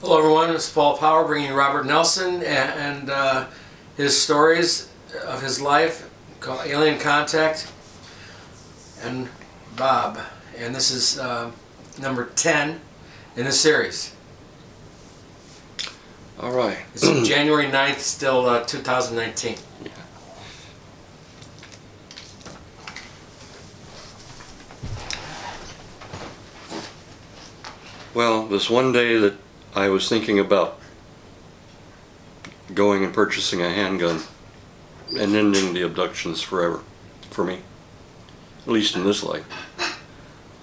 Hello everyone, it's Paul Power bringing Robert Nelson and his stories of his life called Alien Contact, and Bob. And this is number 10 in the series. All right. It's January 9th, still 2019. Yeah. Well, this one day that I was thinking about going and purchasing a handgun and ending the abductions forever, for me, at least in this life.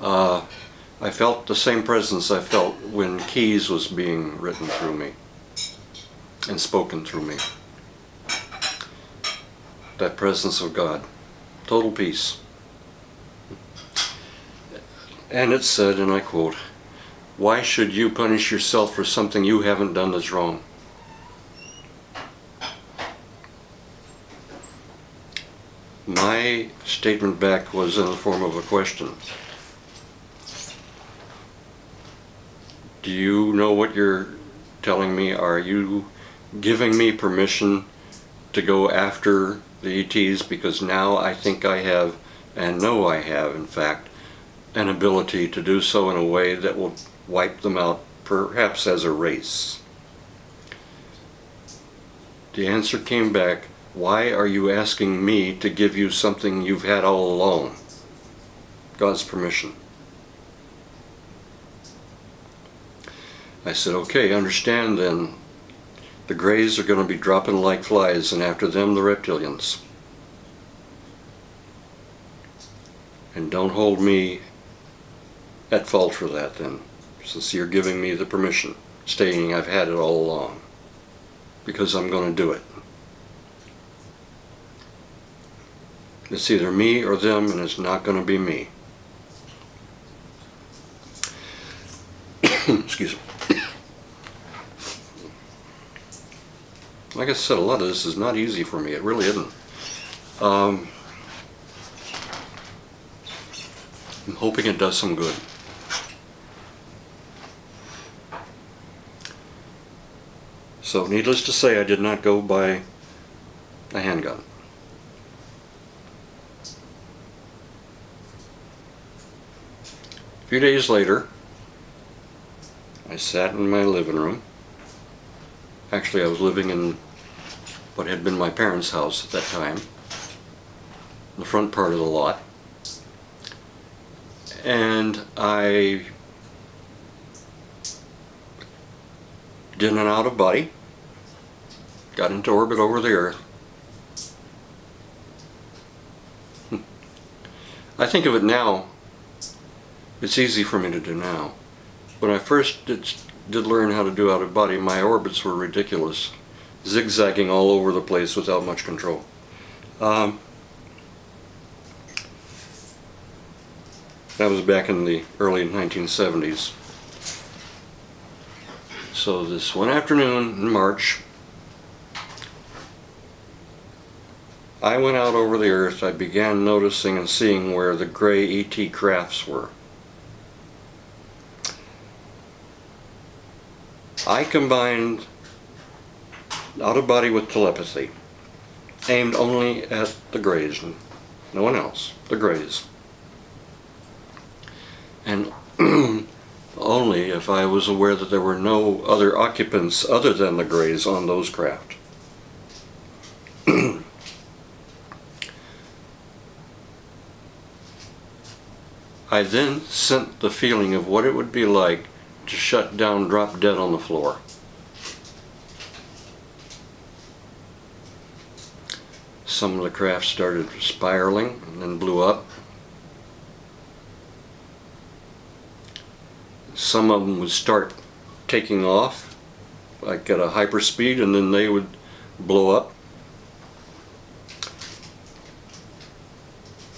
I felt the same presence I felt when Keys was being written through me and spoken through me. That presence of God, total peace. And it said, and I quote, "Why should you punish yourself for something you haven't done that's wrong?" My statement back was in the form of a question. Do you know what you're telling me? Are you giving me permission to go after the ETs because now I think I have, and know I have, in fact, an ability to do so in a way that will wipe them out, perhaps as a race? The answer came back, "Why are you asking me to give you something you've had all along?" God's permission. I said, okay, understand then. The Greys are going to be dropping like flies, and after them the Reptilians. And don't hold me at fault for that then, since you're giving me the permission, stating I've had it all along, because I'm going to do it. It's either me or them, and it's not going to be me. Excuse me. Like I said, a lot of this is not easy for me. It really isn't. I'm hoping it does some good. So, needless to say, I did not go buy a handgun. A few days later, I sat in my living room. Actually, I was living in what had been my parents' house at that time, the front part of the lot. And I did an out of body, got into orbit over the Earth. I think of it now, it's easy for me to do now. When I first did learn how to do out of body, my orbits were ridiculous, zigzagging all over the place without much control. That was back in the early 1970s. So this one afternoon in March, I went out over the Earth. I began noticing and seeing where the gray ET crafts were. I combined out of body with telepathy, aimed only at the Greys, no one else, the Greys. And only if I was aware that there were no other occupants other than the Greys on those craft. I then sent the feeling of what it would be like to shut down, drop dead on the floor. Some of the craft started spiraling and then blew up. Some of them would start taking off, like at a hyperspeed, and then they would blow up.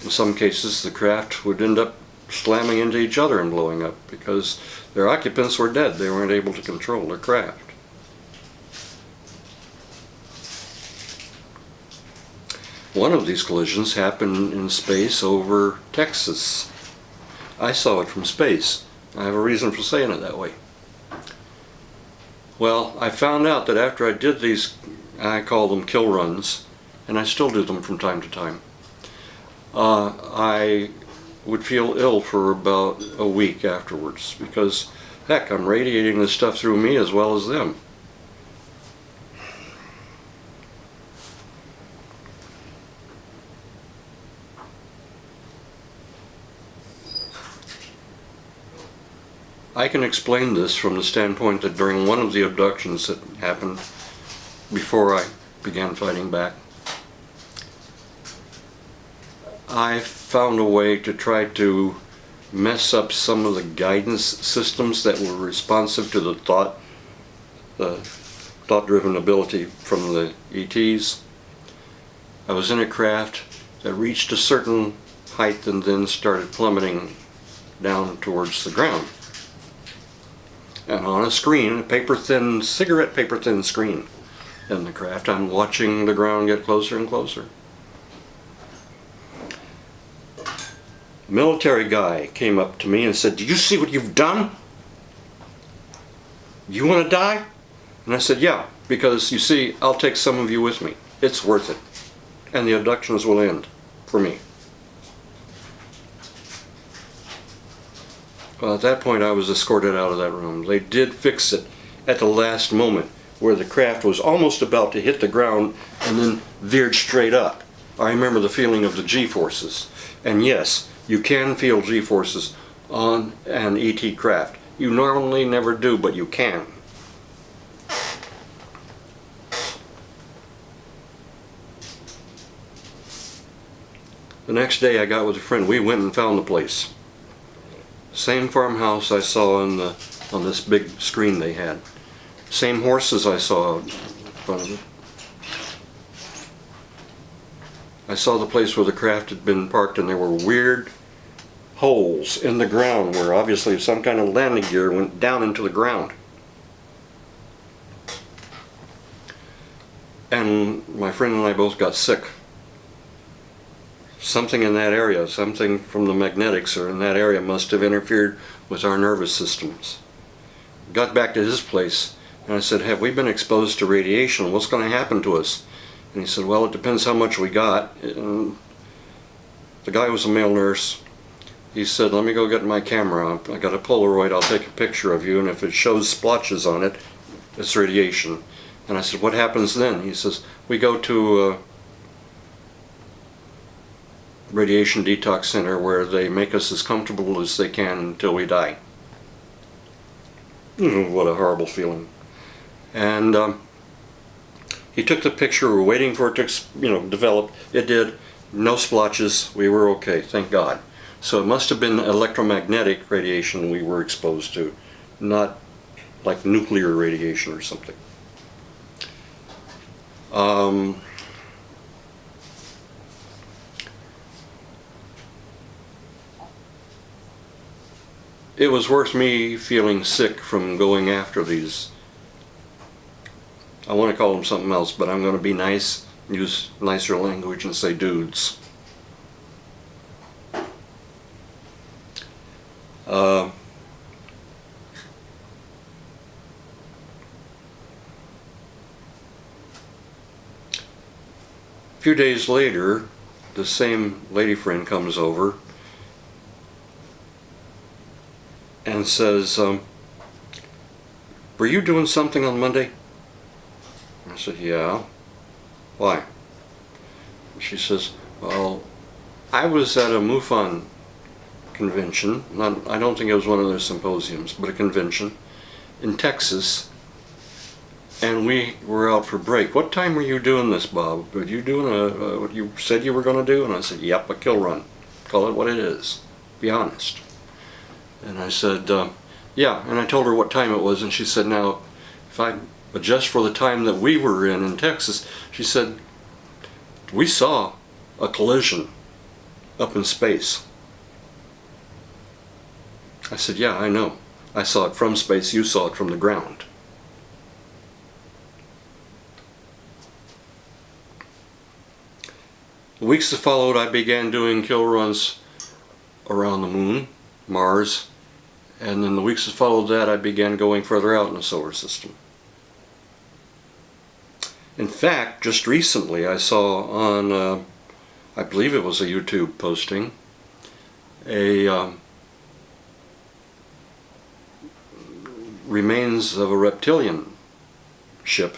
In some cases, the craft would end up slamming into each other and blowing up because their occupants were dead. They weren't able to control their craft. One of these collisions happened in space over Texas. I saw it from space. I have a reason for saying it that way. Well, I found out that after I did these, I call them kill runs, and I still do them from time to time, I would feel ill for about a week afterwards because, heck, I'm radiating this stuff through me as well as them. I can explain this from the standpoint that during one of the abductions that happened before I began fighting back, I found a way to try to mess up some of the guidance systems that were responsive to the thought-driven ability from the ETs. I was in a craft that reached a certain height and then started plummeting down towards the ground. And on a screen, a paper-thin, cigarette paper-thin screen in the craft, I'm watching the ground get closer and closer. A military guy came up to me and said, "Do you see what you've done? You want to die?" And I said, "Yeah, because you see, I'll take some of you with me. It's worth it. And the abductions will end for me." Well, at that point I was escorted out of that room. They did fix it at the last moment where the craft was almost about to hit the ground and then veered straight up. I remember the feeling of the G-forces. And yes, you can feel G-forces on an ET craft. You normally never do, but you can. The next day I got with a friend. We went and found the place. Same farmhouse I saw on this big screen they had. Same horses I saw in front of it. I saw the place where the craft had been parked, and there were weird holes in the ground where obviously some kind of landing gear went down into the ground. And my friend and I both got sick. Something in that area, something from the magnetics or in that area must have interfered with our nervous systems. Got back to his place and I said, "Have we been exposed to radiation? What's going to happen to us?" And he said, "Well, it depends how much we got." And the guy was a male nurse. He said, "Let me go get my camera. I got a Polaroid. I'll take a picture of you, and if it shows splotches on it, it's radiation." And I said, "What happens then?" He says, "We go to radiation detox center where they make us as comfortable as they can until we die." What a horrible feeling. And he took the picture. We were waiting for it to develop. It did. No splotches. We were okay, thank God. So it must have been electromagnetic radiation we were exposed to, not like nuclear radiation or something. It was worth me feeling sick from going after these. I want to call them something else, but I'm going to be nice, use nicer language and say dudes. A few days later, the same lady friend comes over and says, "Were you doing something on Monday?" I said, "Yeah." "Why?" She says, "Well, I was at a MUFON convention. I don't think it was one of their symposiums, but a convention in Texas, and we were out for break. What time were you doing this, Bob? Were you doing what you said you were going to do?" And I said, "Yep, a kill run. Call it what it is. Be honest." And I said, "Yeah," and I told her what time it was, and she said, "Now, if I adjust for the time that we were in Texas," she said, "we saw a collision up in space." I said, "Yeah, I know. I saw it from space, you saw it from the ground." The weeks that followed, I began doing kill runs around the moon, Mars, and then the weeks that followed that, I began going further out in the solar system. In fact, just recently I saw on, I believe it was a YouTube posting, a remains of a reptilian ship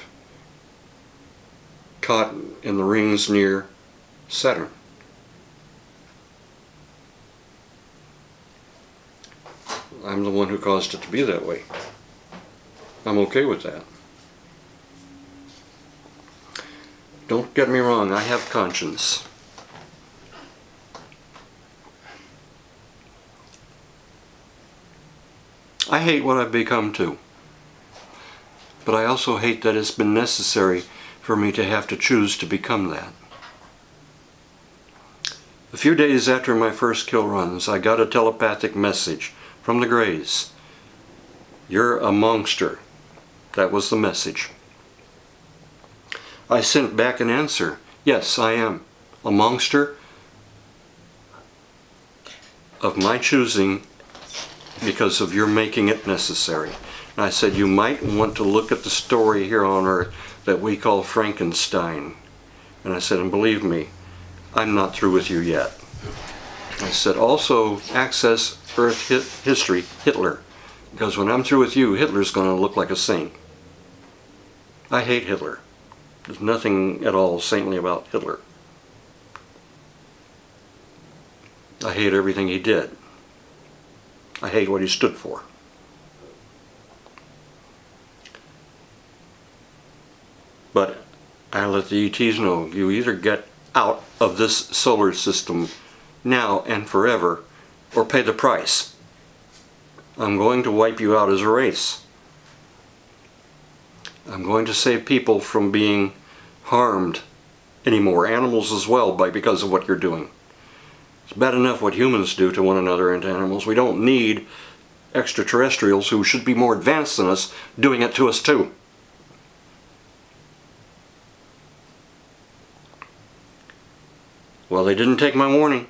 caught in the rings near Saturn. I'm the one who caused it to be that way. I'm okay with that. Don't get me wrong, I have conscience. I hate what I've become too. But I also hate that it's been necessary for me to have to choose to become that. A few days after my first kill runs, I got a telepathic message from the Greys. You're a monster. That was the message. I sent back an answer. Yes, I am a monster of my choosing because of your making it necessary. And I said, you might want to look at the story here on Earth that we call Frankenstein. And I said, and believe me, I'm not through with you yet. I said, also access Earth history, Hitler. Because when I'm through with you, Hitler's going to look like a saint. I hate Hitler. There's nothing at all saintly about Hitler. I hate everything he did. I hate what he stood for. But I let the ETs know, you either get out of this solar system now and forever, or pay the price. I'm going to wipe you out as a race. I'm going to save people from being harmed anymore, animals as well, because of what you're doing. It's bad enough what humans do to one another and to animals. We don't need extraterrestrials who should be more advanced than us doing it to us too. Well, they didn't take my warning.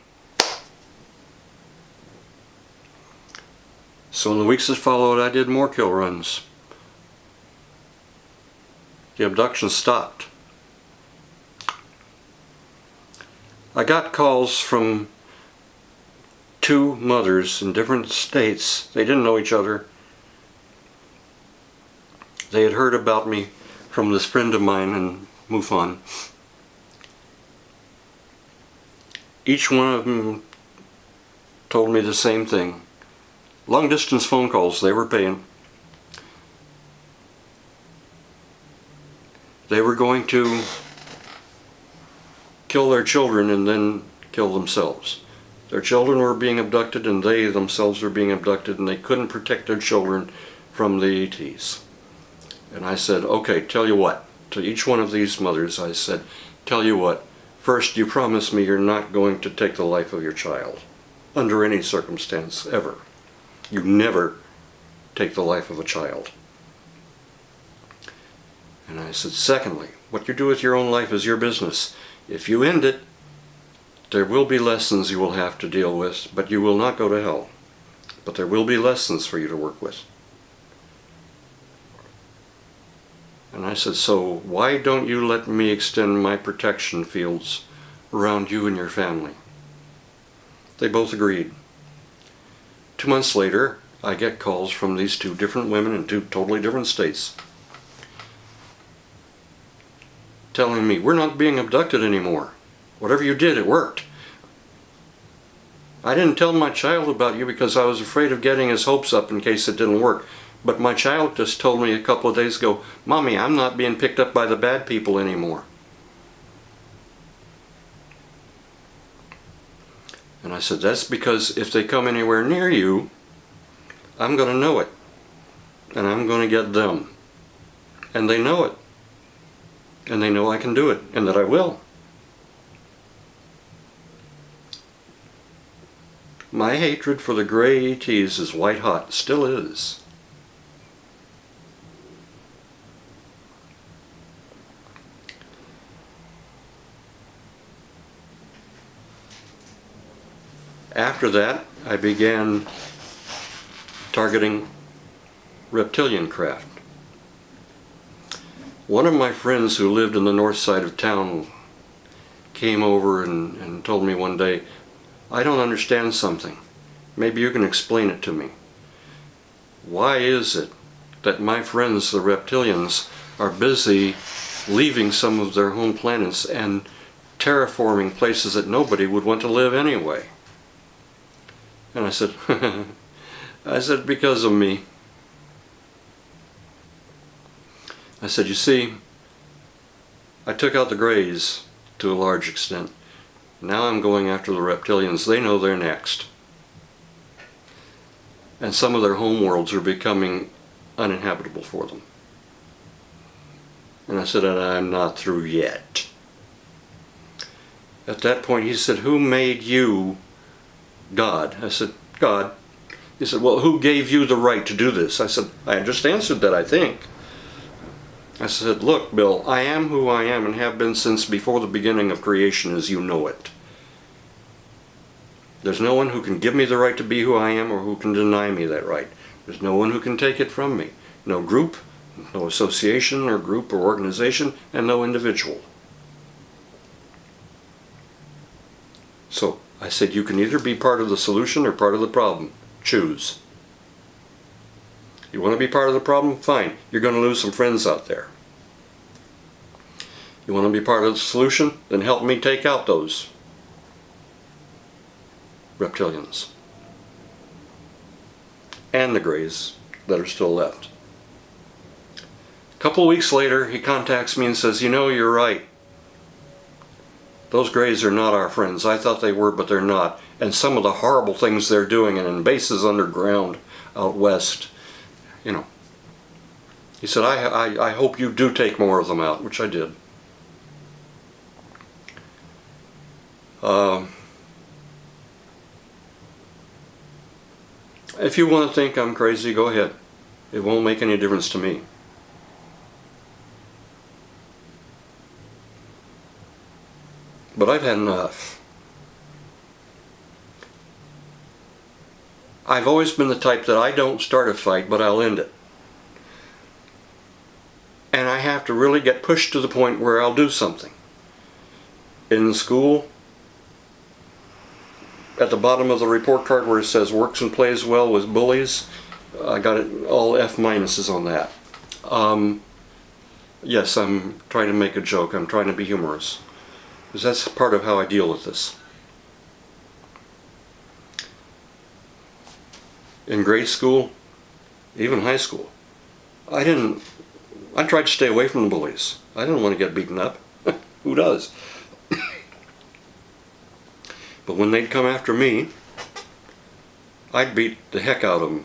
So in the weeks that followed, I did more kill runs. The abduction stopped. I got calls from two mothers in different states. They didn't know each other. They had heard about me from this friend of mine in MUFON. Each one of them told me the same thing. Long distance phone calls, they were paying. They were going to kill their children and then kill themselves. Their children were being abducted and they themselves were being abducted, and they couldn't protect their children from the ETs. And I said, okay, tell you what. To each one of these mothers I said, tell you what. First, you promise me you're not going to take the life of your child. Under any circumstance, ever. You never take the life of a child. And I said, secondly, what you do with your own life is your business. If you end it, there will be lessons you will have to deal with, but you will not go to hell. But there will be lessons for you to work with. And I said, so why don't you let me extend my protection fields around you and your family? They both agreed. 2 months later, I get calls from these two different women in two totally different states telling me, we're not being abducted anymore. Whatever you did, it worked. I didn't tell my child about you because I was afraid of getting his hopes up in case it didn't work. But my child just told me a couple of days ago, Mommy, I'm not being picked up by the bad people anymore. And I said, that's because if they come anywhere near you, I'm going to know it. And I'm going to get them. And they know it. And they know I can do it, and that I will. My hatred for the gray ETs is white hot, still is. After that, I began targeting reptilian craft. One of my friends who lived in the north side of town came over and told me one day, I don't understand something. Maybe you can explain it to me. Why is it that my friends, the reptilians, are busy leaving some of their home planets and terraforming places that nobody would want to live anyway? And I said, because of me. I said, you see, I took out the Greys to a large extent. Now I'm going after the reptilians. They know they're next. And some of their home worlds are becoming uninhabitable for them. And I said, and I'm not through yet. At that point he said, who made you God? I said, God. He said, well, who gave you the right to do this? I said, I just answered that, I think. I said, look, Bill, I am who I am and have been since before the beginning of creation as you know it. There's no one who can give me the right to be who I am or who can deny me that right. There's no one who can take it from me. No group, no association or group or organization, and no individual. So I said, you can either be part of the solution or part of the problem. Choose. You want to be part of the problem? Fine. You're going to lose some friends out there. You want to be part of the solution? Then help me take out those reptilians and the Greys that are still left. A couple of weeks later, he contacts me and says, you know, you're right. Those Greys are not our friends. I thought they were, but they're not. And some of the horrible things they're doing and in bases underground out west, you know. He said, I hope you do take more of them out, which I did. If you want to think I'm crazy, go ahead. It won't make any difference to me. But I've had enough. I've always been the type that I don't start a fight, but I'll end it. And I have to really get pushed to the point where I'll do something. In school, at the bottom of the report card where it says works and plays well with bullies, I got it all F minuses on that. Yes, I'm trying to make a joke. I'm trying to be humorous. Because that's part of how I deal with this. In grade school, even high school, I tried to stay away from the bullies. I didn't want to get beaten up. Who does? But when they'd come after me, I'd beat the heck out of them.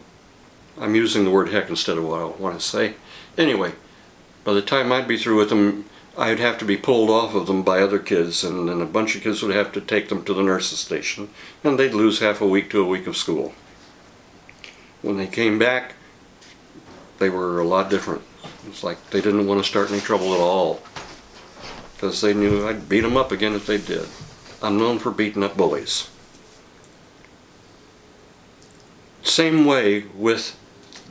I'm using the word heck instead of what I want to say. Anyway, by the time I'd be through with them, I'd have to be pulled off of them by other kids, and then a bunch of kids would have to take them to the nurse's station, and they'd lose half a week to a week of school. When they came back, they were a lot different. It's like they didn't want to start any trouble at all, because they knew I'd beat them up again if they did. I'm known for beating up bullies. Same way with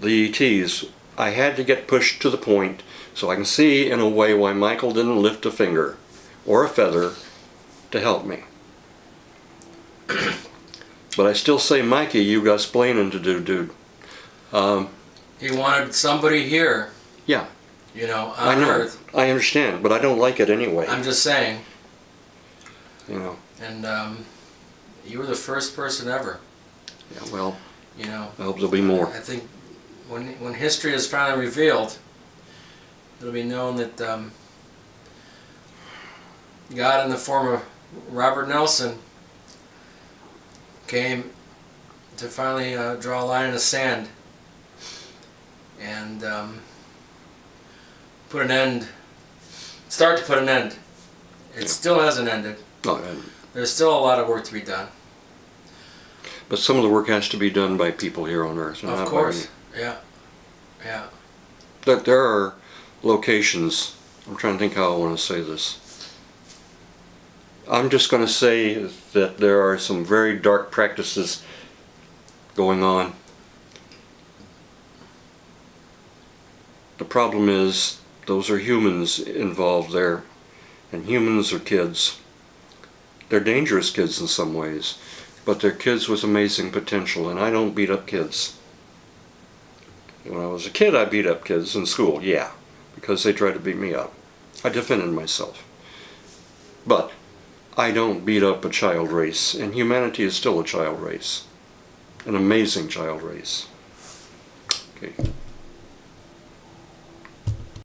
the ETs. I had to get pushed to the point so I can see in a way why Michael didn't lift a finger or a feather to help me. But I still say, Mikey, you got splaining to do, dude. He wanted somebody here. Yeah. You know, on I know. Earth. I understand, but I don't like it anyway. I'm just saying. You know. And you were the first person ever. Yeah, well, you know, I hope there'll be more. I think when history is finally revealed, it'll be known that God in the form of Robert Nelson came to finally draw a line in the sand and put an end, start to put an end. It still hasn't ended. No, There's still a lot of work to be done. but some of the work has to be done by people here on Earth. Of course, yeah, yeah. There are locations, I'm trying to think how I want to say this. I'm just going to say that there are some very dark practices going on. The problem is Those are humans involved there. And humans are kids. They're dangerous kids in some ways, but they're kids with amazing potential, and I don't beat up kids. When I was a kid, I beat up kids in school, yeah, because they tried to beat me up. I defended myself. But I don't beat up a child race, and humanity is still a child race. An amazing child race. Okay.